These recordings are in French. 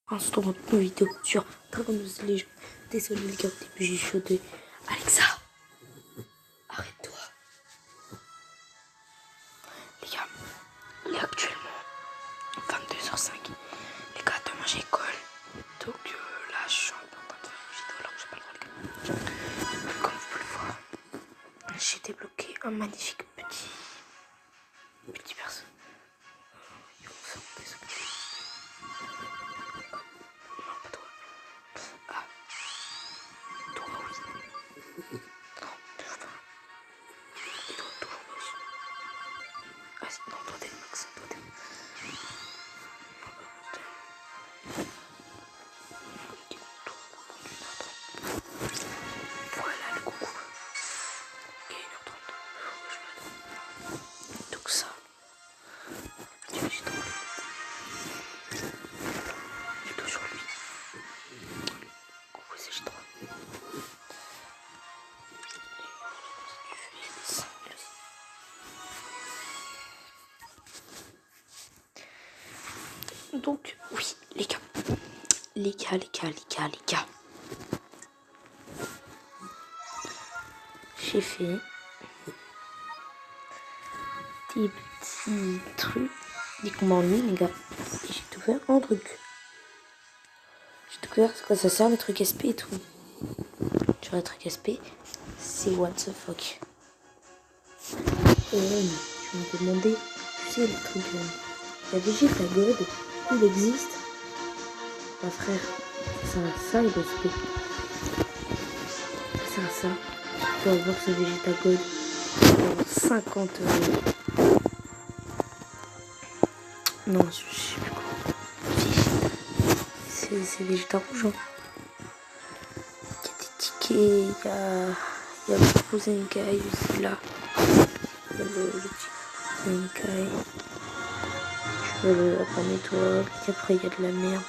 Instant de vidéo sur Dragon Ball Legends. Désolé les gars, au début j'ai chaudé. Alexa, arrête-toi. Les gars, il est actuellement 22h05. Les gars, demain j'ai école. Donc là je suis en train de faire une vidéo alors que j'ai pas le droit les gars. Comme vous pouvez le voir, j'ai débloqué un magnifique petit perso. Voilà le coucou. Ok, 1h32. Donc ça. J'ai toujours lui. Coucou, c'est G3. Donc, oui, les gars. J'ai fait des petits trucs, des combats en ligne, les gars. Et j'ai découvert un truc. J'ai découvert à quoi ça sert le truc SP et tout. Tu vois, le truc SP, c'est what the fuck. Et je me demandais, tu sais, le truc, la Vegeta God, il existe. Bah frère, ça sert à ça, il est SP. Ça sert à ça. Tu vas voir ce Vegeta God. Il va avoir 50 €. Non, je sais plus quoi. C'est Vegeta rouge. Hein. Il y a des tickets, il y a le Posenkai aussi là. Il y a le petit Posenkai. Je veux la panne étoile. Et après il y a de la merde.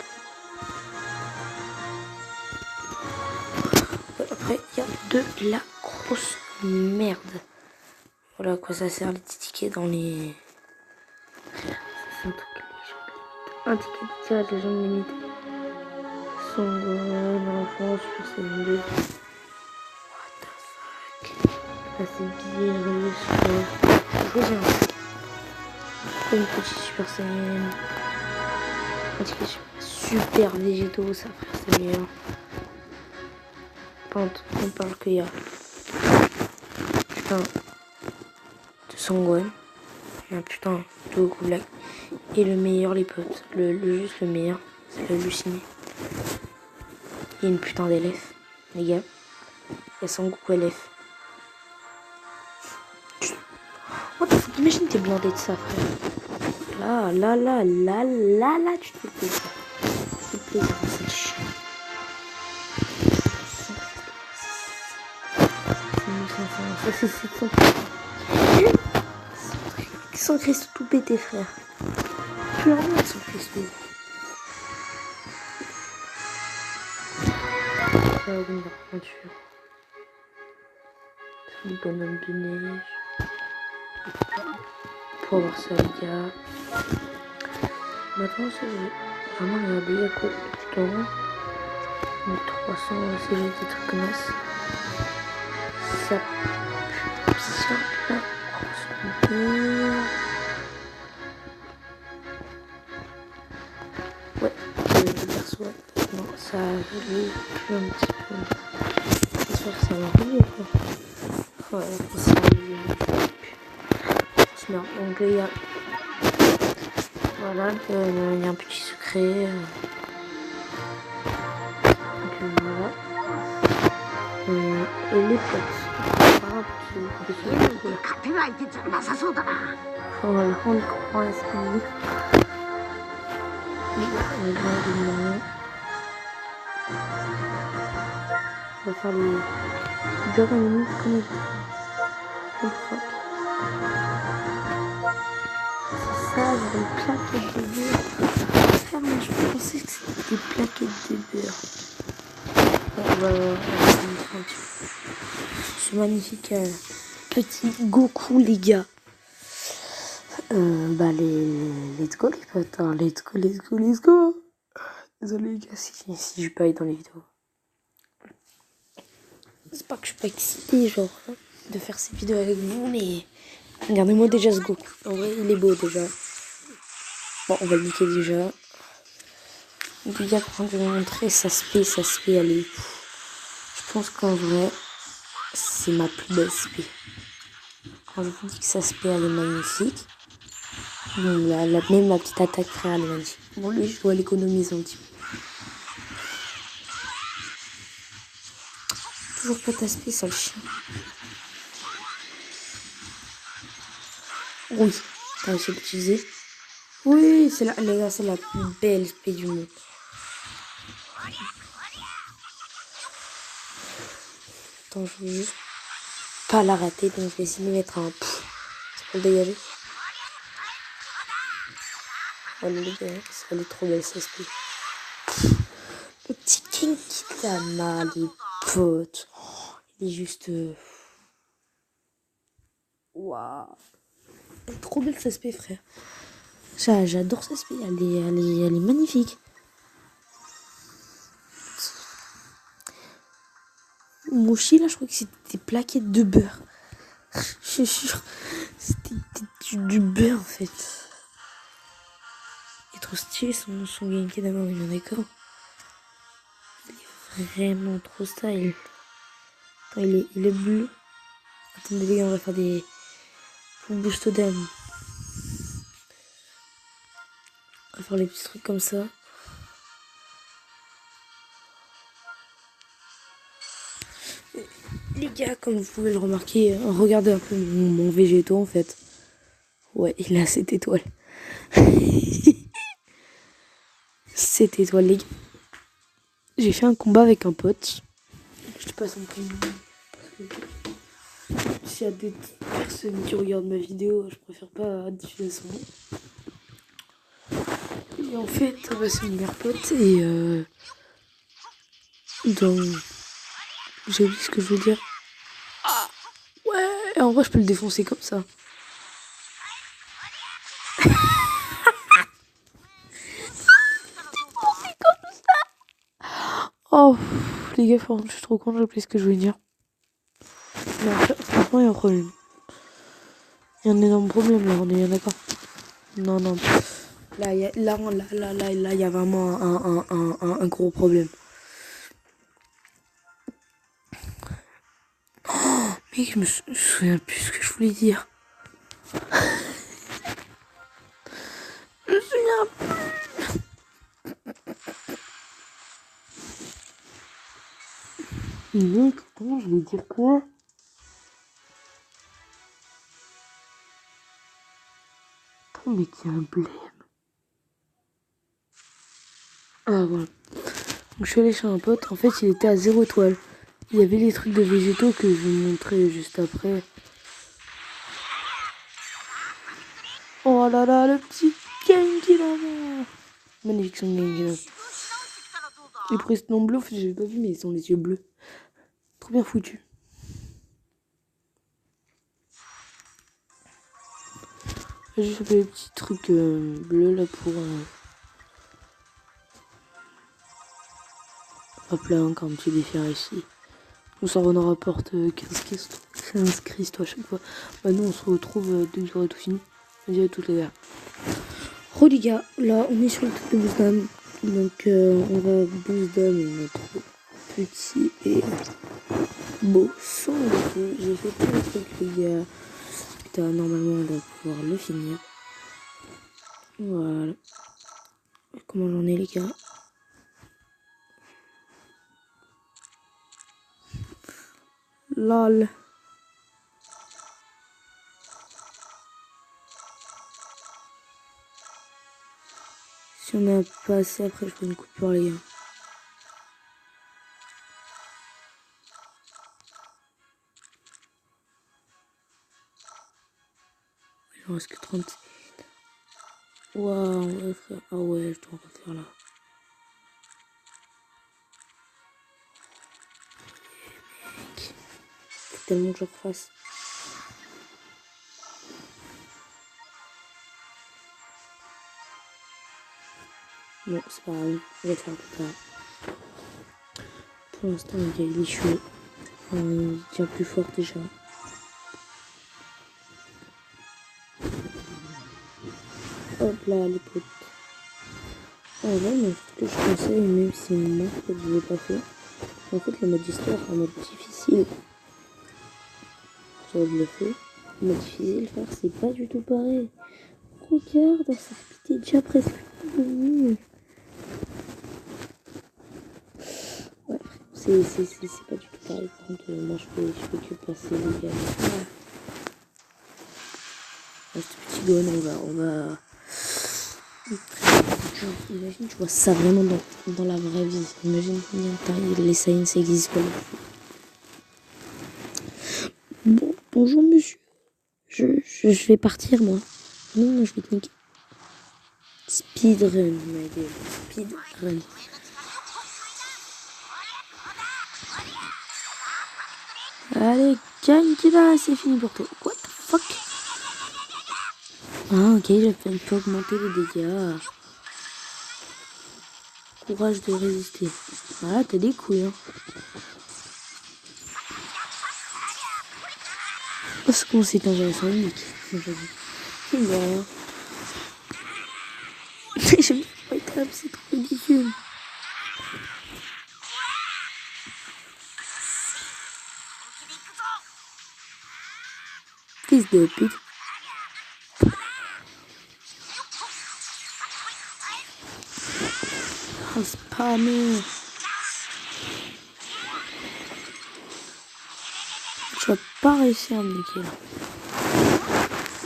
Après il y a de la grosse merde. Voilà à quoi ça sert les petits tickets dans les... C'est un truc légendaire. Un ticket de tirage légende limite. Son enfant sur ses 2. What the fuck. Là c'est bien riche. Déjà une petite Super Saiyan. Un ticket super végétaux, ça frère c'est mieux. On parle qu'il y a putain de Sangwan. Un putain de Goku Black. Et le meilleur les potes. Juste le meilleur. C'est le Luciné. Il y a une putain d'LF. Les gars. Il y a Sangoku LF. What the fuck, imagine t'es blindé de ça frère. Là, tu te fais plaisir. Tu te fais plaisir, c'est le chien. Ça c'est 700. 100 cristaux tout pété frère. Plus rien de 100 cristaux. Une peinture. C'est une bonhomme de neige. Pour avoir ça les gars. Maintenant c'est vraiment regardé il y a quoi de 1300 CG des trucs comme ça. Ça pue la grosse merde. Ouais, le perso, non, ça a évolué un petit peu. J'espère que ça va arriver quoi. Ouais, ça a évolué. Donc il y a... Voilà, il y a un petit secret. Donc voilà. Et les potes. Voilà, on comprend la speed. On va faire les Dragon Minutes comme il faut. C'est ça, j'ai une plaquette de beurre. Frère, moi je pensais que c'était des plaquettes de beurre. Ce magnifique petit Goku les gars. Let's go les potes, hein. Let's go. Désolé les gars si je baille dans les vidéos. C'est pas que je suis pas excitée genre de faire ces vidéos avec vous, mais regardez-moi déjà ce Goku. En vrai il est beau déjà. Bon on va le niquer déjà. Donc les gars par contre je vais vous montrer sa spé, elle est... Je pense qu'en vrai c'est ma plus belle spé. Quand je vous dis que sa spé elle est magnifique. Bon, même la petite attaque frère elle est magnifique. Bon lui je dois l'économiser un petit peu. Toujours pas ta spé, sale chien. Oui, t'as réussi à l'utiliser. Oui, c'est les gars, c'est la plus belle spé du monde. Attends, je veux juste pas la rater, donc je vais essayer de mettre un... C'est pour le dégager. Oh les gars, elle est trop belle cette spé. Le petit King Kitana, les potes. Oh, il est juste... Waouh. Elle est trop belle cette spé, frère. J'adore cette spé, elle est magnifique. Mochi là, je crois que c'était des plaquettes de beurre. Je suis sûre, c'était du beurre en fait. Il est trop stylé son Genki d'abord, on est d'accord. Il est vraiment trop style. Attends, il est bleu. Attendez les gars, on va faire des boost d'âme. On va faire les petits trucs comme ça. Les gars, comme vous pouvez le remarquer, regardez un peu mon végétaux en fait. Ouais, il a 7 étoiles. 7 étoiles, les gars. J'ai fait un combat avec un pote. Je te passe un prénom. S'il y a des personnes qui regardent ma vidéo, je préfère pas diffuser son nom. Et en fait, c'est mon meilleur pote et donc j'ai oublié ce que je veux dire. Ah ouais, en vrai je peux le défoncer comme ça. Oh les gars, je suis trop contente, j'ai oublié ce que je voulais dire. Mais en fait, franchement il y a un problème. Il y a un énorme problème là, on est bien d'accord. Non. Là, il y a vraiment un gros problème. Oh, mec, je me souviens plus ce que je voulais dire. Je me souviens plus. Mec, comment je vais dire quoi? Oh, mais qui a un blême. Ah, voilà. Donc, je suis allée chez un pote. En fait, il était à 0 étoile. Il y avait les trucs de végétaux que je vais vous montrer juste après. Oh là là, le petit Genki là-bas. Magnifique son Genki là. Les précédents bleus, en fait, j'avais pas vu, mais ils ont les yeux bleus. Trop bien foutu. J'ai juste fait les petits trucs bleus là pour... Hop là, encore un petit défi ici. On s'en rapporte 15 cristaux à chaque fois. Bah nous on se retrouve dès que j'aurai tout fini. Vas-y à toutes les gars. Oh les gars, là on est sur le truc de boost d'âme. Donc on va boost d'âme notre petit et beau son. J'ai fait tout le truc les gars. Putain, normalement on doit pouvoir le finir. Voilà. Comment j'en ai les gars? Lol. Si on a pas assez, après je fais une coupure les gars. Il en reste que 30. Waouh, frère. Ah ouais, je dois en refaire là. Mec. Faut tellement que je refasse. Bon, c'est pas grave, je vais le faire plus tard. Pour l'instant, il est chaud. Il tient plus fort déjà. Hop là, les potes. En vrai, moi, ce que je conseille, même si moi, je ne l'ai pas fait, en fait, le mode histoire, un mode difficile. Je le fais. Le mode difficile, frère, c'est pas du tout pareil. Regarde, ça fait déjà presque fini. Ouais, c'est pas du tout pareil. Par contre, moi, je fais que passer les gars. Ce petit gun, on va... Imagine, tu vois ça vraiment dans la vraie vie. Imagine combien de temps les Saiyans, ça existe pas. Bon, bonjour monsieur. Je vais partir, moi. Non, je vais te niquer. Speedrun, my god. Speedrun. Allez, Kankida, c'est fini pour toi. What the fuck? Ah, ok, je peux augmenter les dégâts. Courage de résister. Ah, t'as des couilles, hein. Oh, c'est comment c'est intéressant, unique. C'est bon. J'aime pas être là, c'est trop ridicule. Fils de pute. Oh, spammer. Tu vas pas réussir à me niquer là.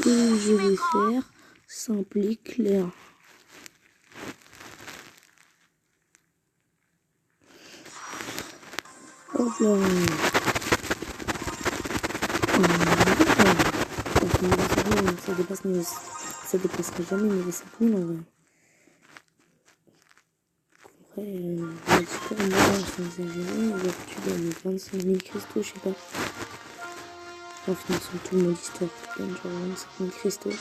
Et je vais faire simple et clair. Hop là. Ça dépassera jamais niveau 5000 en vrai. Après, pour moi, sans exagérer, tu gagnes 25 000 cristaux, je sais pas. En finissant tout le monde histoire, tu gagnes genre 25 000 cristaux.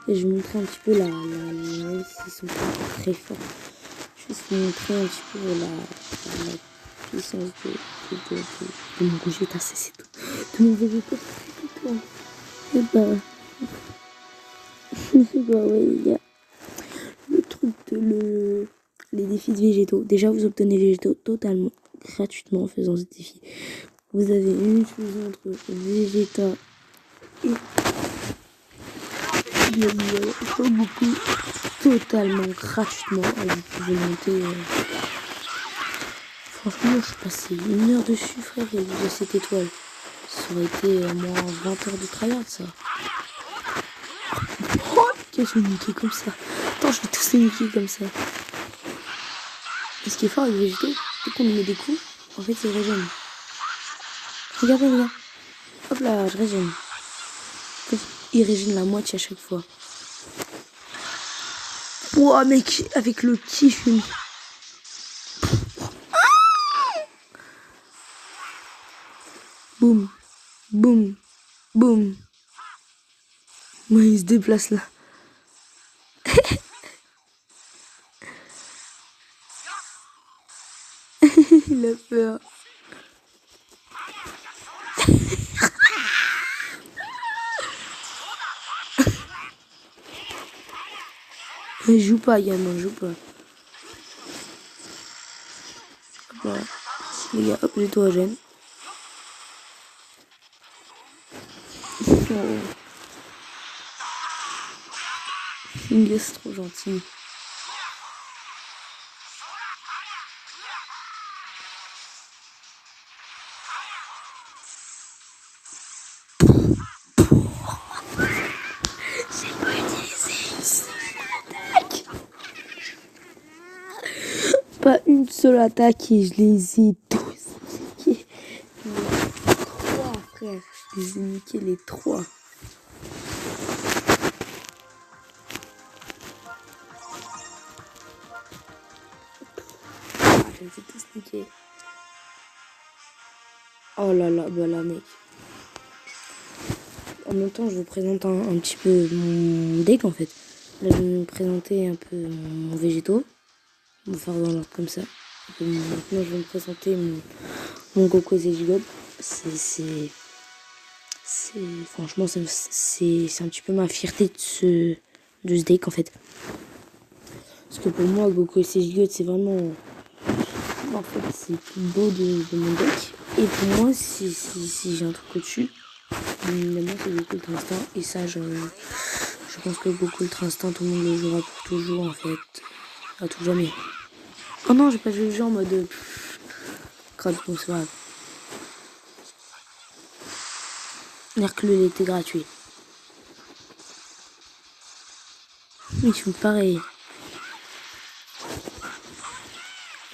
Et je vais montrer un petit peu même s'ils sont pas très forts. Je vais vous montrer un petit peu la puissance de mon Gogeta, c'est tout. De mon Vegeta, c'est tout. Et bah ouais les gars. Le truc les défis de végétaux. Déjà vous obtenez végétaux totalement gratuitement en faisant ce défi. Vous avez une fusion entre Vegeta et pas beaucoup, totalement gratuitement. Et vous pouvez monter. Franchement, je passais 1 heure dessus, frère, et de cette étoile. Ça aurait été moins 20 heures de tryhard, ça. Oh, je vais niquer comme ça. Attends, je vais tous les niquer comme ça. Et ce qui est fort avec les végétaux, dès qu'on lui met des coups, en fait, il régène. Regardez, regarde. Hop là, je régène. Il régène la moitié à chaque fois. Ouah, mec, avec le ki, je suis... Boum, boum, boum. Ouais, il se déplace là. Il a peur. Il joue pas, gamin, joue pas. Voilà. Les gars, hop, l'hydrogène. Oh. Inge, c'est trop gentil. J'ai pas utilisé une seule attaque. Pas une seule attaque et je les ai tous niqués. Les 3, frère. Je les ai niqués les 3. Je les ai tous niqués. Oh là là, bah là, mec. en même temps, je vous présente un petit peu mon deck en fait. Là, je vais me présenter un peu mon végétaux. On va faire dans l'ordre comme ça. Maintenant, je vais me présenter mon Goku et Zigod. Franchement, c'est un petit peu ma fierté de ce deck en fait. Parce que pour moi, Goku et Zigod, c'est vraiment. En fait, c'est le plus beau de mon deck. Et pour moi, si j'ai un truc au-dessus, évidemment, c'est Goku Ultra Instinct. Et ça, je pense que Goku Ultra Instinct, tout le monde le jouera pour toujours en fait. À tout jamais. Oh non, j'ai pas joué le jeu en mode. Crade, bon, c'est vrai. Hercule était gratuit. Mais tu me pareil.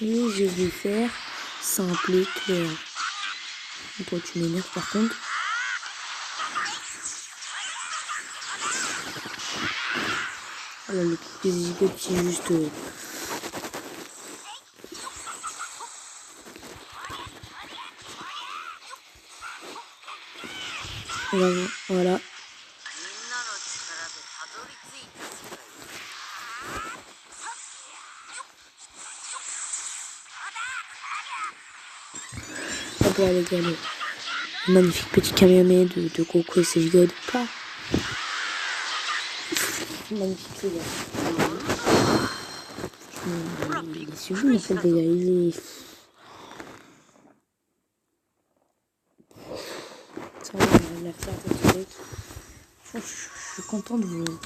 Et je vais faire simple et clair. Et toi, tu m'énerves par contre. Voilà, le Ziggurat qui est juste. Voilà. Hop là, les gars, le magnifique petit Kamehameha de Goku et Ziggurat. Pas. Magnifique, les gars. Il est sublime, en fait, les gars. Il est. Ça va, la faire de truc. Je suis content de vous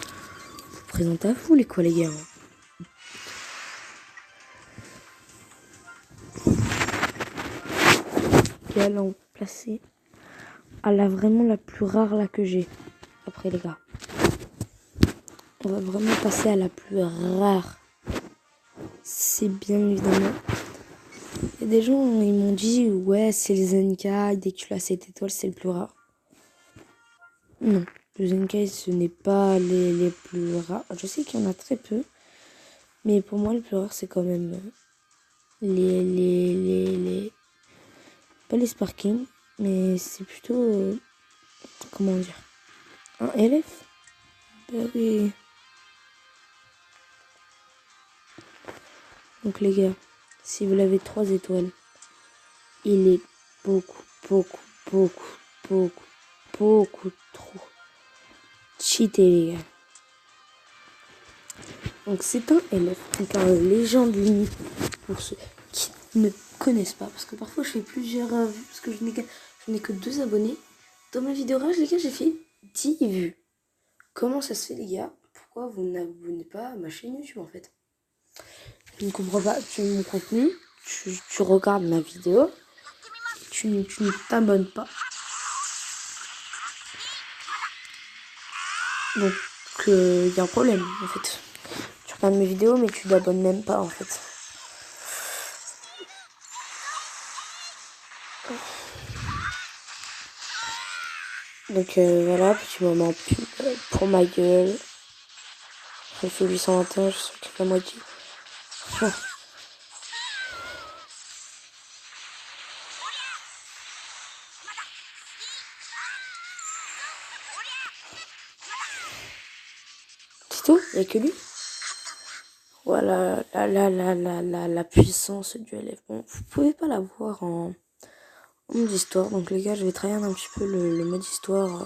présenter à vous, les quoi, les gars. Et là, on placer à la vraiment la plus rare là que j'ai. Après, les gars. On va vraiment passer à la plus rare. C'est bien évidemment. Il y a des gens, ils m'ont dit, ouais, c'est le Zenkai, dès que tu as 7 étoiles, c'est le plus rare. Non, le Zenkai, ce n'est pas les plus rares. Je sais qu'il y en a très peu, mais pour moi, le plus rare, c'est quand même les... Pas les Sparking, mais c'est plutôt... comment dire? Un LF? Bah oui. Donc les gars, si vous l'avez 3 étoiles, il est beaucoup trop cheaté, les gars. Donc c'est un LF, donc un légende unique pour ceux qui ne connaissent pas. Parce que parfois je fais plusieurs vues, parce que je n'ai que 2 abonnés. Dans ma vidéo rage, les gars, j'ai fait 10 vues. Comment ça se fait, les gars? Pourquoi vous n'abonnez pas à ma chaîne YouTube, en fait? Je ne comprends pas. Tu me contenu, tu regardes ma vidéo, tu ne t'abonnes pas. Donc, il y a un problème, en fait. Tu regardes mes vidéos, mais tu t'abonnes même pas, en fait. Donc, voilà, petit moment pub pour ma gueule. Je fais 821, je sais que la moitié. C'est tout? Il n'y a que lui? Voilà, la puissance du LF. Bon, vous pouvez pas la voir en mode histoire. Donc les gars, je vais travailler un petit peu le mode histoire.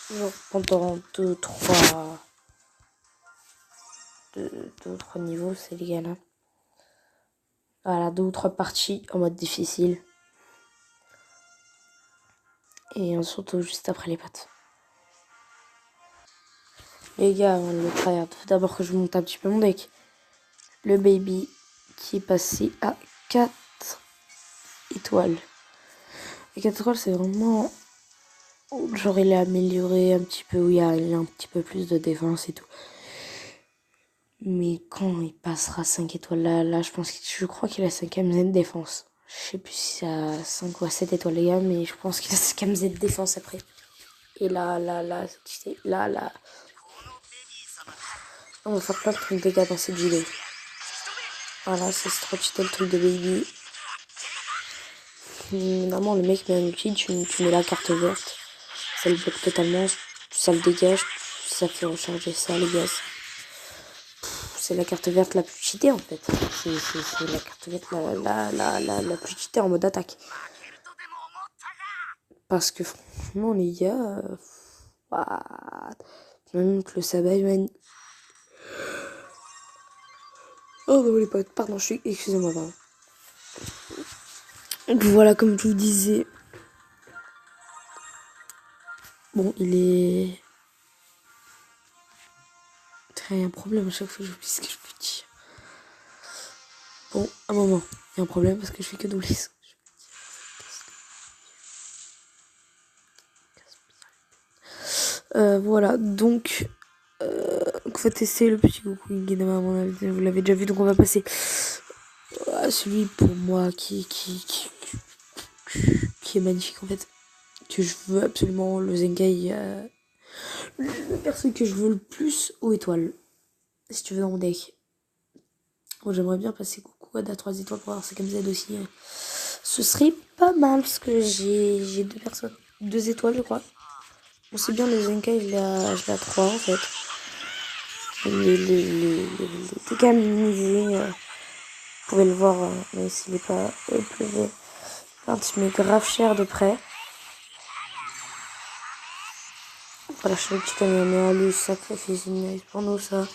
Genre pendant 2-3 niveaux, c'est les gars là. Voilà, 2 ou 3 parties en mode difficile. Et surtout juste après les pattes. Les gars, on le tryhard. Faut d'abord que je monte un petit peu mon deck. Le baby qui est passé à 4 étoiles. Et 4 étoiles, c'est vraiment... genre, il est amélioré un petit peu, où il y a un petit peu plus de défense et tout. Mais quand il passera 5 étoiles, là je crois qu'il a 5ème Z défense. Je sais plus si c'est à 5 ou à 7 étoiles, les gars, mais je pense qu'il a 5ème Z défense après. Et là, on va faire plein de trucs de dégâts dans cette vidéo. Voilà, c'est trop cheaté le truc de baby. Normalement, le mec met un ulti, tu mets la carte verte. Ça le bloque totalement. Ça le dégage. Ça fait recharger ça, les gars. C'est la carte verte la plus cheatée, en fait. C'est la carte verte la plus cheatée en mode attaque. Parce que franchement, les gars... Même que le sabbat, man... Oh non, les potes, pardon, excusez-moi, pardon. Donc voilà, comme je vous disais... Bon, il est... Il y a un problème à chaque fois que j'oublie ce que je peux dire. Bon, un moment, il y a un problème parce que je fais que d'oublier ce que je peux dire. Voilà, donc... on va tester le petit Goku Ingedama, à mon avis, vous l'avez déjà vu, donc on va passer à celui pour moi qui est magnifique en fait, que je veux absolument, le Zenkai, le perso que je veux le plus aux étoiles, si tu veux dans mon deck. Bon, j'aimerais bien passer Goku à 3 étoiles pour avoir sa camisette aussi, ce serait pas mal parce que j'ai deux personnes, 2 étoiles je crois. Bon, c'est bien, le Zenkai je l'ai à 3 en fait. Les dégâts minimisés, vous pouvez le voir, même s'il n'est pas élevé. Tu mets grave cher de près. Voilà, je suis le petit camion, lui, sacrifice une nice pour nous, ça.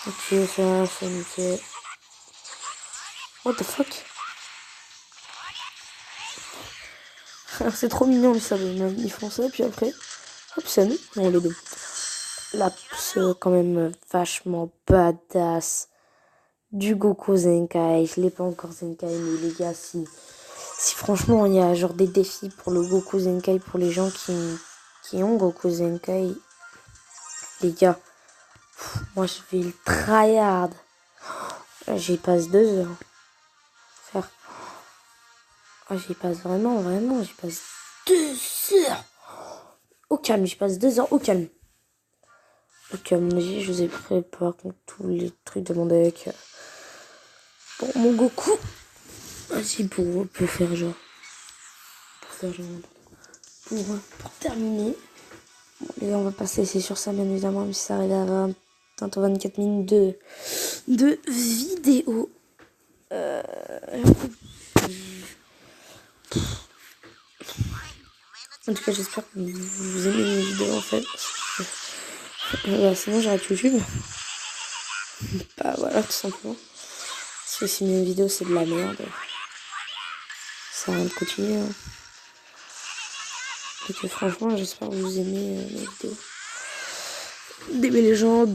Ok, ça, c'est nickel. What the fuck? C'est trop mignon, les sables. Ils font ça, puis après, hop, c'est nous. On les deux. Là, c'est quand même vachement badass. Du Goku Zenkai. Je l'ai pas encore Zenkai, mais les gars, si franchement il y a genre des défis pour le Goku Zenkai pour les gens qui ont Goku Zenkai, les gars, moi je vais le tryhard. J'y passe 2 heures. Faire. J'y passe vraiment, j'y passe 2 heures. Au calme, j'y passe 2 heures au calme. Au calme, je vous ai préparé tous les trucs de mon deck. Pour mon Goku. Vas-y, pour faire genre. Pour terminer. Bon, les gars, on va pas se laisser sur ça, bien évidemment, même si ça arrive à bientôt 24 minutes de vidéo. En tout cas, j'espère que vous aimez mes vidéos, en fait. Sinon, j'arrête YouTube. Bah voilà, tout simplement. Parce que si mes vidéos, c'est de la merde, ça sert à rien de continuer. Hein. Et que franchement, j'espère que vous aimez mes vidéos. D'aimer les gens, en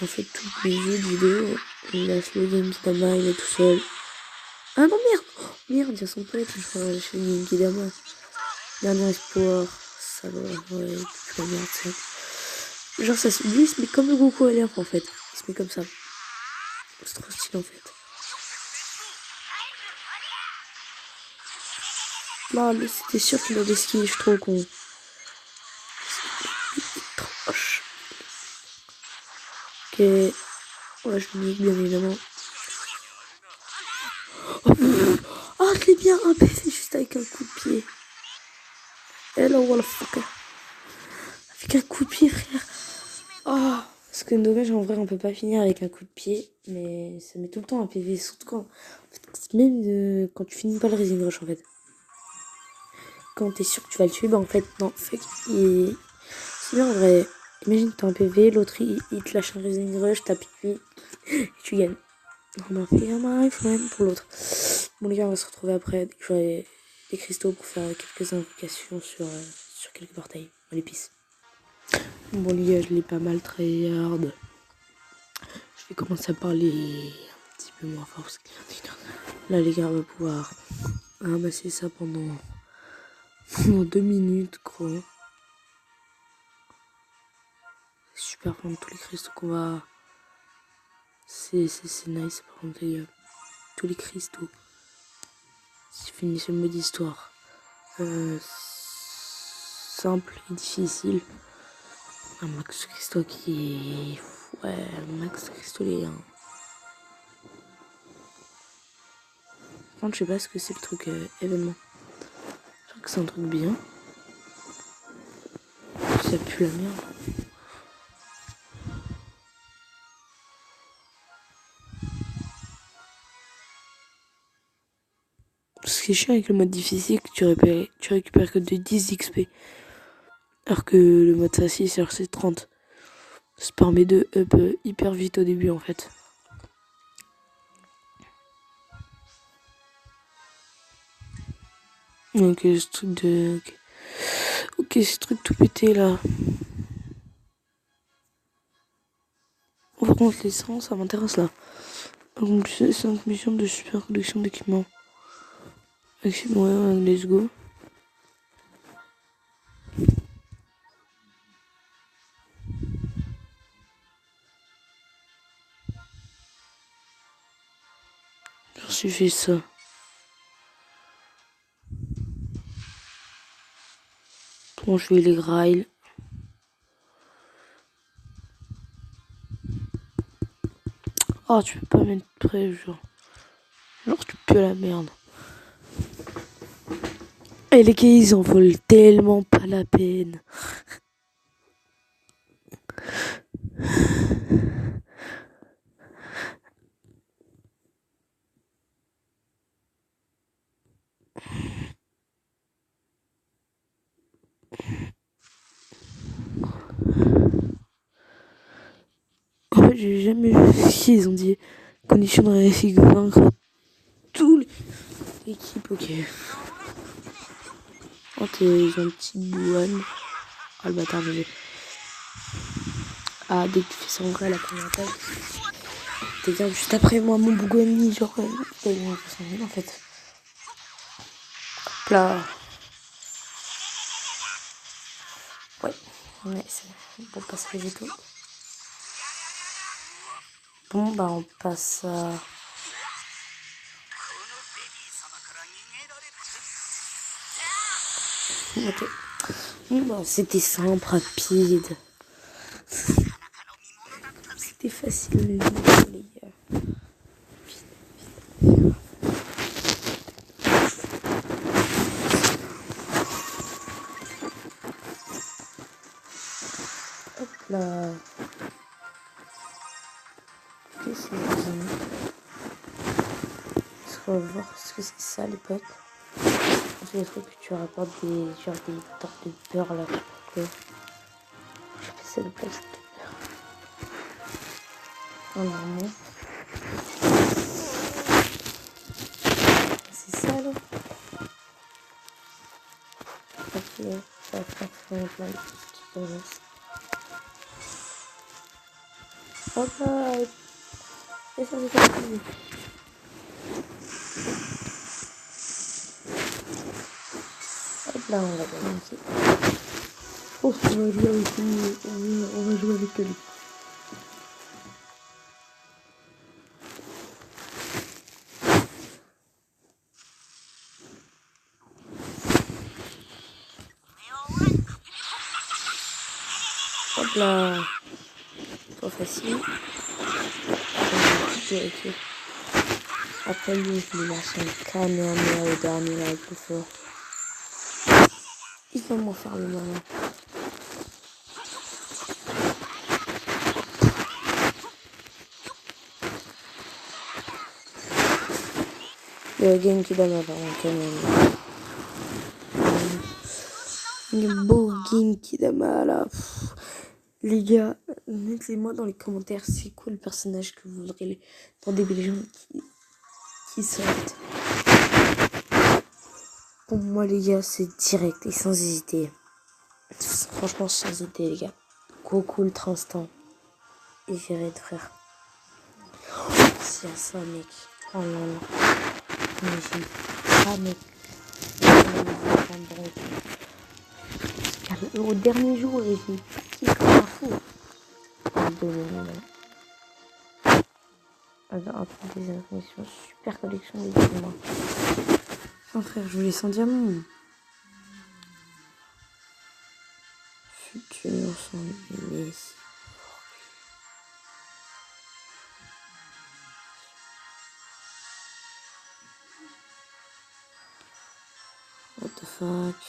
fait, toutes mes autres vidéos. Il laisse le Genkidama, il est tout seul. Ah non, merde! Oh, merde, il y a son pote, je vais chez Genkidama. Dernier espoir, ça va, ouais, toute la merde, ça. Genre, ça se dit, il se met comme le Goku Alert, en fait. Il se met comme ça. C'est trop stylé, en fait. Non, mais c'était sûr qu'il a des skins, je suis trop con. Troche. Ok. Ouais, je le nique, bien évidemment. Oh, je l'ai bien impété juste avec un coup de pied. Hello, motherfucker. Avec un coup de pied, frère. Oh, parce que dommage, en vrai, on peut pas finir avec un coup de pied. Mais ça met tout le temps un PV. Surtout quand. En fait, même quand tu finis pas le Rising Rush, en fait. Quand t'es sûr que tu vas le tuer, bah en fait, non. Fait qu'il. C'est bien en vrai. Imagine, t'as un PV, l'autre il te lâche un Rising Rush, t'appuies lui et tu gagnes. On a fait un my friend pour l'autre. Bon, les gars, on va se retrouver après. Dès que j'aurai des cristaux pour faire quelques invocations sur quelques portails. Allez, peace. Bon, les gars, je l'ai pas mal tryhard. Je vais commencer à parler un petit peu moins fort. Parce que là, les gars, on va pouvoir ramasser ça pendant 2 minutes, gros. C'est super prendre tous les cristaux qu'on va. C'est nice, par contre, les gars. Tous les cristaux. C'est fini ce mode histoire. Simple et difficile. Un max cristaux qui est Ouais, max cristolé. Hein. Par contre, je sais pas ce que c'est le truc événement. Je crois que c'est un truc bien. Ça pue la merde. Ce qui est chiant avec le mode difficile, c'est que tu récupères que de 10 XP. Alors que le mode facile, c'est 30. Ça permet de up hyper vite au début en fait. Ok, ce truc de... Ok, ce truc tout pété là. Oh, par contre, les 100, ça m'intéresse là. Donc, 5 missions de super collection d'équipements. Ouais, let's go. J'ai fait ça. Bon, je vais les grails. Oh, tu peux pas mettre près, genre. Genre, tu peux la merde. Et les gars, ils en volent tellement pas la peine. En fait, j'ai jamais vu ce qu'ils ont dit. Condition de réussite, vaincre tous les équipes, ok. Oh, ils ont une petite douane. Oh, le bâtard, bébé. Ah, dès que tu fais ça en vrai, la première attaque. T'es bien juste après moi, mon Bougoni, genre, t'as une 200 000 en fait. Hop là. Ouais, c'est bon, on passe les végétaux. Bon, bah, on passe à. Ok. Bon, bah, c'était simple, rapide. C'était facile, les gars. Hop là. Qu'est-ce que est-ce qu'on va voir ce que c'est ça, les potes. C'est le truc que tu rapportes des tortes de beurre là, je sais pas quoi. Je fais ça de place de beurre. Oh non. C'est ça là. Ok, ça va faire plein de petits bonus. Hop là. Et ça c'est parti. Hop là, on va gagner ici. Oh, on va jouer avec lui. On va jouer avec lui. Hop là. Pas facile. Ok. Après lui, je lui lance un Kamehameha au dernier là, le plus fort. Il va m'en faire le malin. Le Genkidama par un Kamehameha. Le beau Genkidama là. Les gars, mettez-moi dans les commentaires c'est quoi le personnage que vous voudrez dans des légendes qui sortent. Pour moi les gars, c'est direct et sans hésiter. Franchement sans hésiter les gars. Goku Ultra Instinct. Et j'irai de frère. C'est à ça mec. Oh là là. Mais j'ai pas mec. Au dernier jour et j'ai piqué comme un fou. Alors, des informations, super collection des diamants. Oh frère, je voulais 100 diamants. Futur sans What the fuck?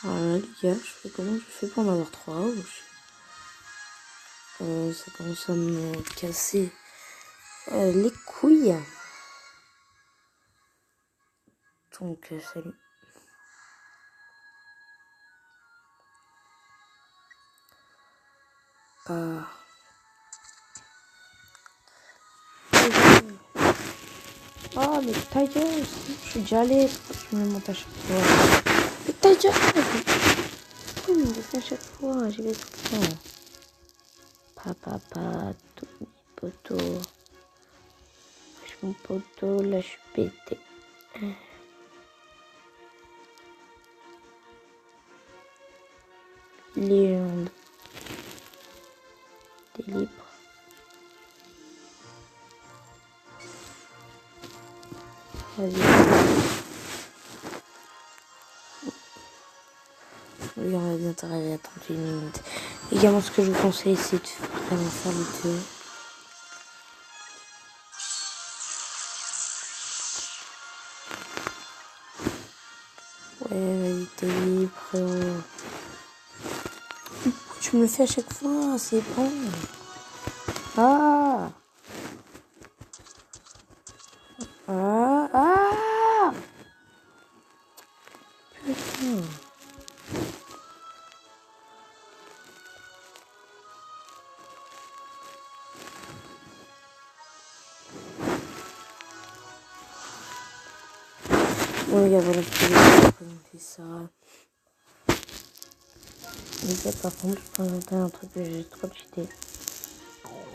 Alors là, les gars, comment je fais pour en avoir 3 ça commence à me casser les couilles. Donc, salut. Oh, mais ta gueule, je suis déjà allée. Je me monte à chaque fois. Mais ta gueule! Pourquoi il me le fait à chaque fois? J'y vais tout le temps. Papa, tout poteau. Je suis mon poteau, là je suis pété. Légende. T'es libre. Vas-y. Oui, on va bientôt arriver à 38 minutes. Également, ce que je vous conseille, c'est de vraiment faire les deux. Ouais, vas-y, t'es libre, frérot. Tu me le fais à chaque fois, c'est bon. Ah! Ah! Ah! Putain. Bon, les gars, voilà, je vais vous présenter ça. Les gars, par contre, je présentais un truc que j'ai trop cheaté.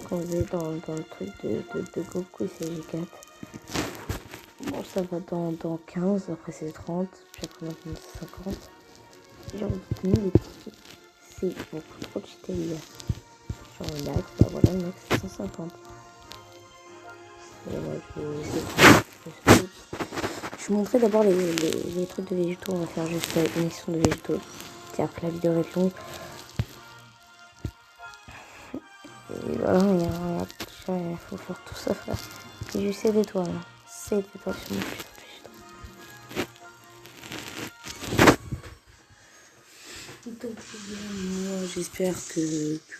Quand vous êtes dans le truc de Goku, c'est G4. Bon, ça va dans 15, après c'est 30, puis après maintenant c'est 50. Genre, vous tenez les petits. C'est beaucoup trop cheaté, les gars. Genre, le max, bah voilà, le max c'est 150. Et moi, je vous montrerai d'abord les trucs de végétaux. On va faire juste une mission de végétaux. Et après, la vidéo va être longue. Et voilà, regarde, il faut faire tout ça, frère. Et j'ai 7 étoiles. 7 étoiles sur mon putain de végétaux. Donc, moi, j'espère que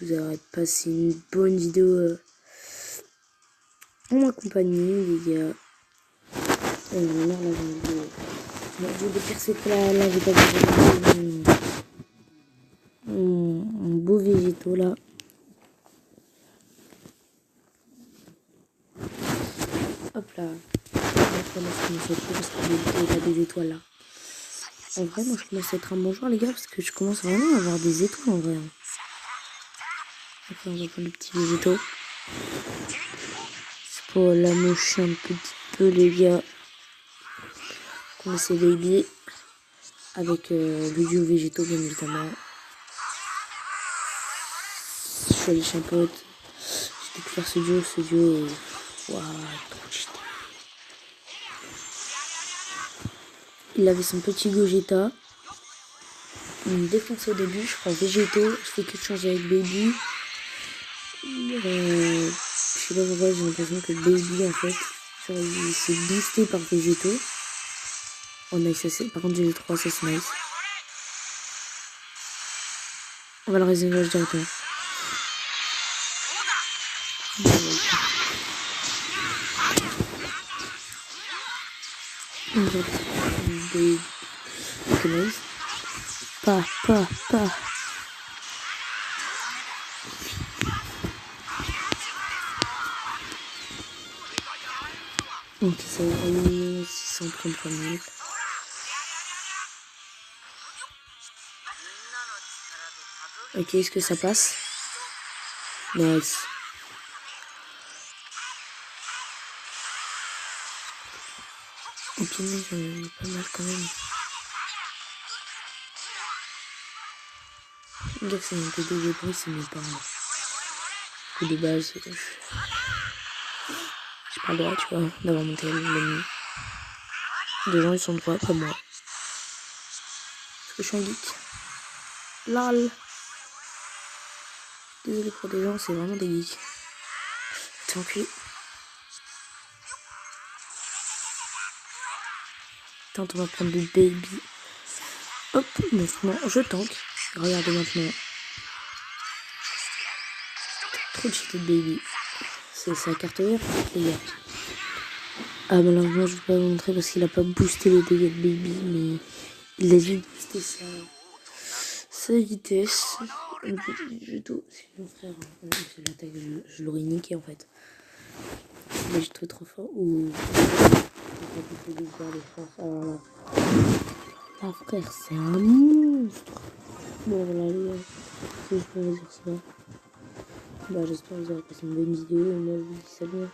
vous aurez passé une bonne vidéo en ma compagnie, les gars. J'ai dépercé la vidéo un beau végétaux là. Hop là. Je commence à être parce qu'il y a des étoiles là. En vrai, moi je commence à être un bon joueur, les gars, parce que je commence vraiment à avoir des étoiles en vrai. Après, on va prendre le petit végétaux. C'est pour la mocher un petit peu, les gars. Comme c'est baby. Avec le duo végétaux, bien évidemment. Je suis allé champote. J'ai découvert ce duo est. Waouh, trop cheaté. Il avait son petit Gogeta. Il me défonçait au début, je prends végétaux, je fais que de changer avec baby. Je sais pas pourquoi j'ai l'impression que baby en fait, genre, il s'est boosté par végétaux. Oh nice, par contre j'ai les 3, ça c'est nice. On va le réserver directement. Ok nice. Pas. Ok, ça va aller 633 000. Ok, est-ce que ça passe? Nice. Ok, mais j'en ai pas mal quand même. Gars, c'est un peu de bruit, c'est mes parents. Que de base, j'ai pas le droit, tu vois, d'avoir monté l'ennemi. Des gens, ils sont droits, pas moi. Parce que je suis un geek. Lol. Désolé pour des gens, c'est vraiment des geeks. T'es enculé. Attends, on va prendre le baby. Hop, maintenant, je tank. Regardez maintenant. Trop de cheaté de baby. C'est sa carte verte, les gars. Ah, malheureusement, je vais pas vous montrer parce qu'il a pas boosté les dégâts de baby, mais il a juste boosté sa vitesse. Je tout. C'est mon frère. C'est l'attaque, je l'aurais niqué en fait. Mais je trouve trop fort. Ouh. Ah, frère, c'est un monstre. Bon, voilà, les gars. C'est juste pour vous dire ça. Bah, j'espère que vous aurez passé une bonne vidéo. Et moi, je vous dis salut.